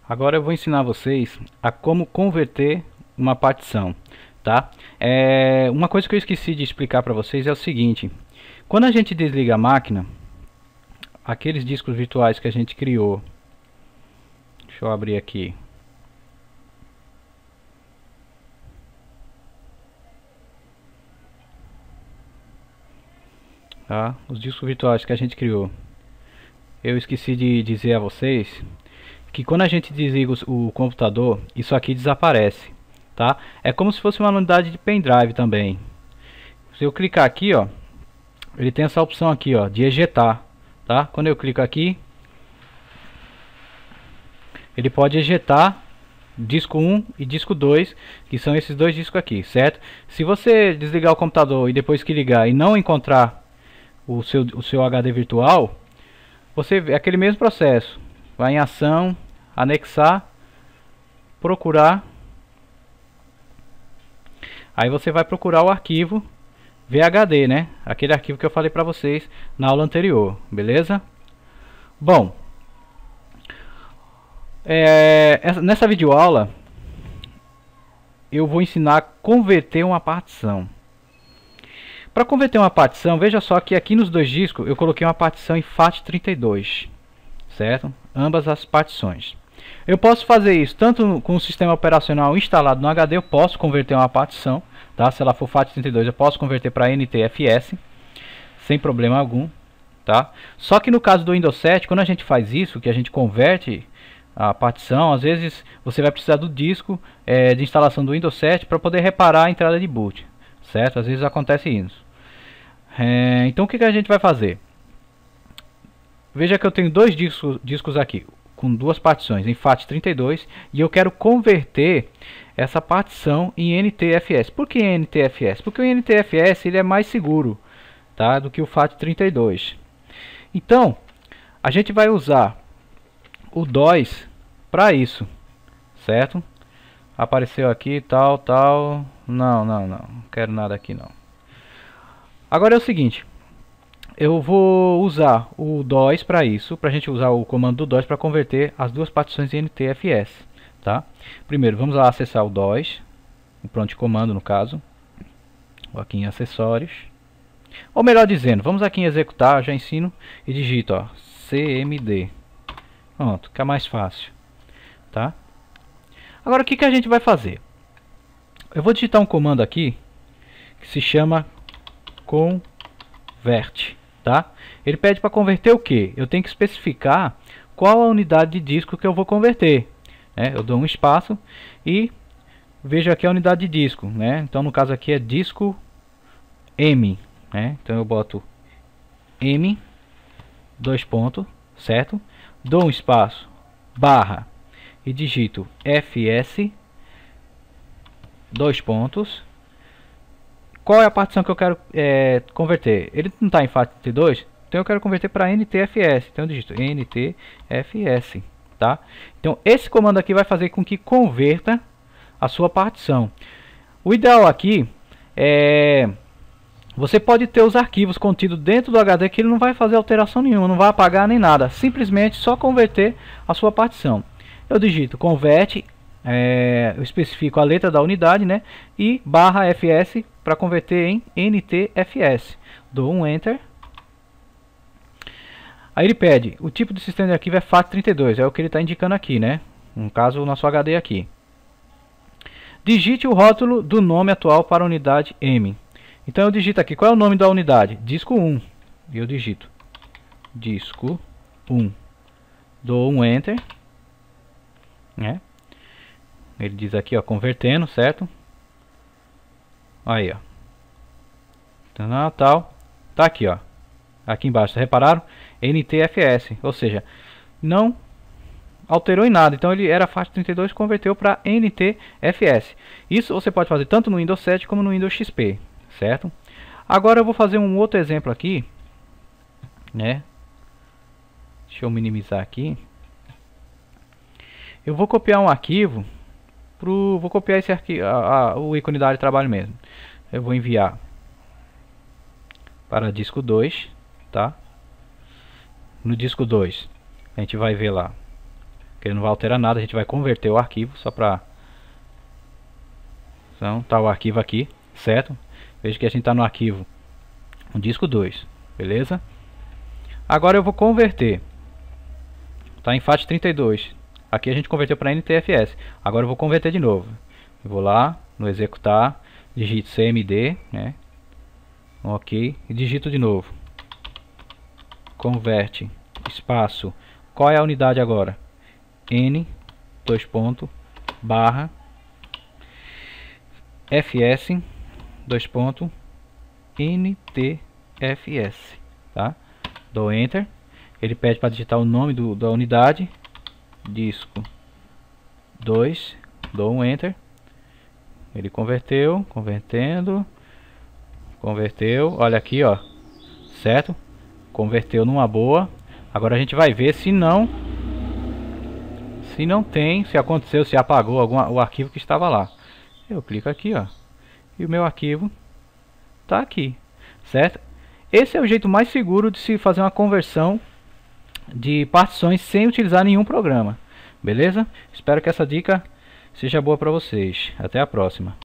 Agora eu vou ensinar vocês a como converter uma partição, tá? Uma coisa que eu esqueci de explicar para vocês é o seguinte: quando a gente desliga a máquina, aqueles discos virtuais que a gente criou, deixa eu abrir aqui, tá? Os discos virtuais que a gente criou, eu esqueci de dizer a vocês que quando a gente desliga o computador, isso aqui desaparece, tá? É como se fosse uma unidade de pendrive também. Se eu clicar aqui, ó, ele tem essa opção aqui, ó, de ejetar, tá? Quando eu clico aqui, ele pode ejetar disco 1 e disco 2, que são esses dois discos aqui, certo? Se você desligar o computador e depois que ligar e não encontrar o seu HD virtual, você é aquele mesmo processo. Vai em ação, anexar, procurar. Aí você vai procurar o arquivo VHD, né? Aquele arquivo que eu falei para vocês na aula anterior, beleza? Bom, nessa videoaula eu vou ensinar a converter uma partição. Para converter uma partição, veja só que aqui nos dois discos eu coloquei uma partição em FAT32, certo? Ambas as partições. Eu posso fazer isso tanto com o sistema operacional instalado no HD, eu posso converter uma partição, tá? Se ela for FAT32, eu posso converter para NTFS sem problema algum, tá? Só que no caso do Windows 7, quando a gente faz isso, que a gente converte a partição, às vezes você vai precisar do disco de instalação do Windows 7 para poder reparar a entrada de boot, certo? Às vezes acontece isso. Então o que a gente vai fazer? Veja que eu tenho dois discos aqui com duas partições em FAT32 e eu quero converter essa partição em NTFS. Por que NTFS? Porque o NTFS ele é mais seguro, tá, do que o FAT32. Então a gente vai usar o DOS para isso, certo? Apareceu aqui tal. Não quero nada aqui não. Agora é o seguinte, eu vou usar o DOS para isso, para a gente usar o comando do DOS para converter as duas partições em NTFS, tá? Primeiro vamos lá acessar o DOS, o pronto de comando no caso, ou aqui em acessórios, ou melhor dizendo, vamos aqui em executar, já ensino e digito, ó, cmd, pronto, fica mais fácil, tá? Agora o que a gente vai fazer? Eu vou digitar um comando aqui que se chama convert, tá? Ele pede para converter o que? Eu tenho que especificar qual a unidade de disco que eu vou converter, né? Eu dou um espaço e vejo aqui a unidade de disco, né? Então no caso aqui é disco M, né? Então eu boto M, dois pontos, certo? Dou um espaço, barra e digito FS, dois pontos. Qual é a partição que eu quero converter? Ele não está em FAT32, então eu quero converter para NTFS. Então eu digito NTFS, tá? Então esse comando aqui vai fazer com que converta a sua partição. O ideal aqui é você pode ter os arquivos contidos dentro do HD que ele não vai fazer alteração nenhuma, não vai apagar nem nada, simplesmente só converter a sua partição. Eu digito converte, eu especifico a letra da unidade, né? E barra FS para converter em NTFS. Dou um Enter. Aí ele pede, o tipo de sistema de arquivo é FAT32, é o que ele está indicando aqui, né? No caso, o nosso HD aqui. Digite o rótulo do nome atual para a unidade M. Então eu digito aqui, qual é o nome da unidade? Disco 1. E eu digito disco 1. Dou um Enter, né? Ele diz aqui, ó, convertendo, certo? Aí, ó. Tal. Tá aqui, ó. Aqui embaixo, repararam? NTFS, ou seja, não alterou em nada. Então ele era FAT32 e converteu para NTFS. Isso você pode fazer tanto no Windows 7 como no Windows XP, certo? Agora eu vou fazer um outro exemplo aqui, né? Deixa eu minimizar aqui. Eu vou copiar um arquivo vou copiar esse arquivo, o ícone da área de trabalho mesmo. Eu vou enviar para disco 2, tá? No disco 2 a gente vai ver lá que ele não vai alterar nada. A gente vai converter o arquivo só para... Então tá o arquivo aqui, certo? Veja que a gente está no arquivo um disco 2, beleza? Agora eu vou converter. Tá em FAT32. Aqui a gente converteu para NTFS. Agora eu vou converter de novo. Eu vou lá no executar, digito CMD, né? Ok, e digito de novo. Converte, espaço. Qual é a unidade agora? N, dois pontos, barra, FS, dois pontos, NTFS, tá? Dou Enter. Ele pede para digitar o nome da unidade. Disco 2. Dou um Enter. Ele converteu, convertendo. Converteu, olha aqui, ó. Certo? Converteu numa boa. Agora a gente vai ver se não tem, se aconteceu, se apagou o arquivo que estava lá. Eu clico aqui, ó. E o meu arquivo tá aqui, certo? Esse é o jeito mais seguro de se fazer uma conversão de partições sem utilizar nenhum programa. Beleza? Espero que essa dica seja boa para vocês. Até a próxima.